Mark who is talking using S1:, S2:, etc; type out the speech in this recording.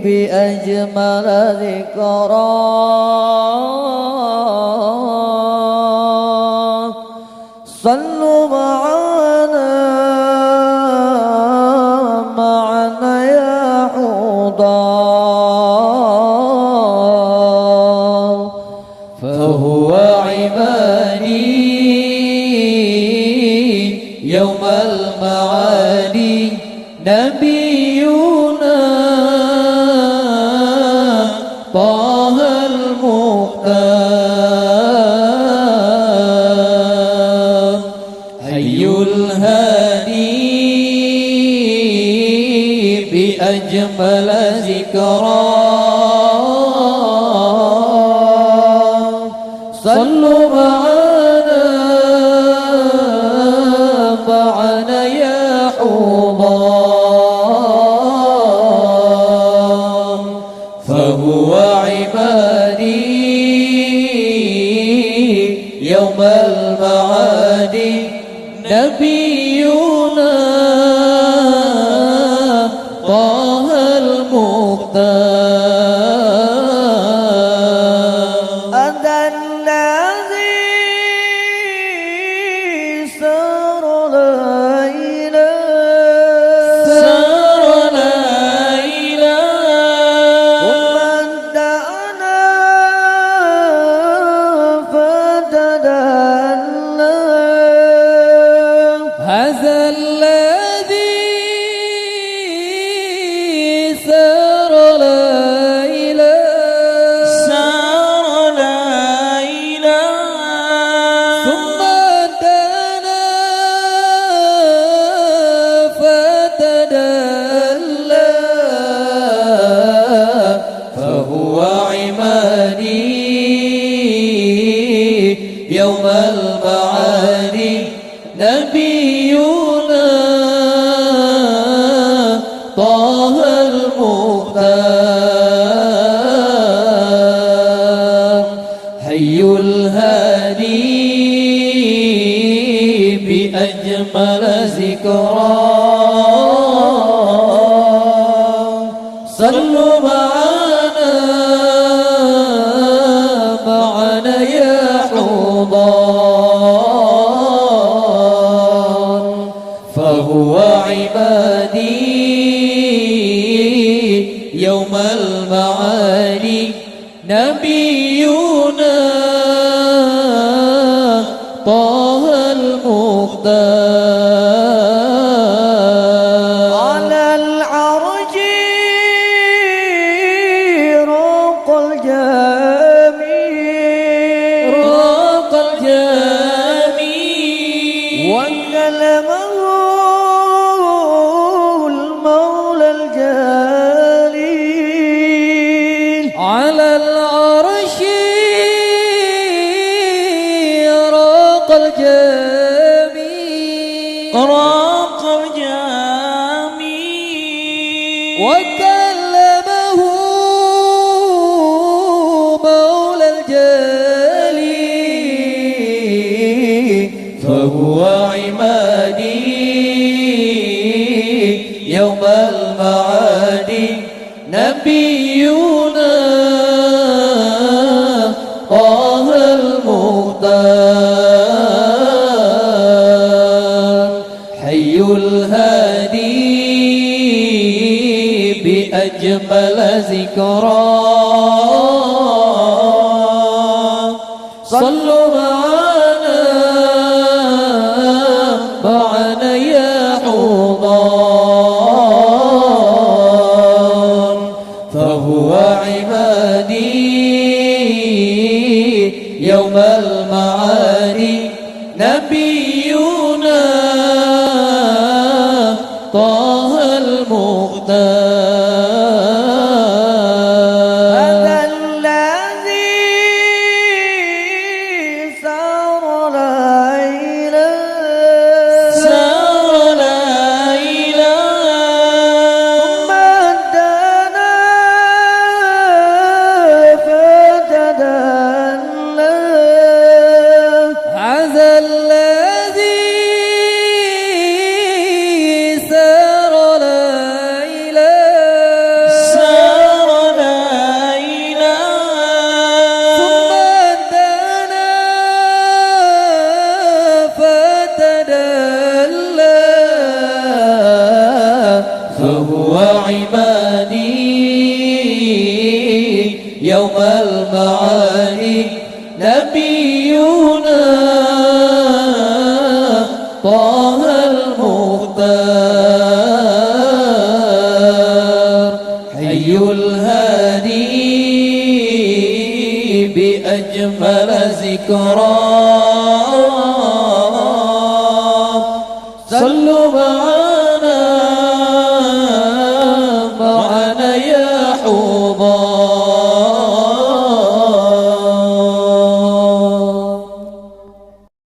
S1: بأجمل ذكرى صلوا معنا يا حضار فهو عبادي يوم المعادي نبينا طه المختار حي الهادي بأجمل ذكرى صلوا معنا يا حضار فهو عبادي يوم المعادي نبينا طه المختار
S2: هذا الذي سار ليلا ومن دعنا فتدلى
S1: هذا الذي سار ليلا ثم دنا فتدلى فهو عمادي يوم المعادي نبينا طه المختار حي الهادي بأجمل ذكرى صلوا معنا يا حضار فهو عبادي يوم المعادي نبينا طه المختار
S2: على العرج روق الجميل
S1: راق الجميل
S2: وكلمه المولى الجليل
S1: على العرش راق الجميل وكلمه مولى الجليل فهو عمادي يوم المعادي نبينا طه المختار حي الهادي بأجمل ذكرى صلوا معنا يا حضار فهو عبادي يوم المعادي نبينا طه المختار
S2: هذا الذي سار ليلا ثم دنا فتدلى
S1: هذا الذي سار ليلا فهو عمادي يوم المعاني نبينا طه المختار حي الهادي بأجمل ذكرى صلوا معنا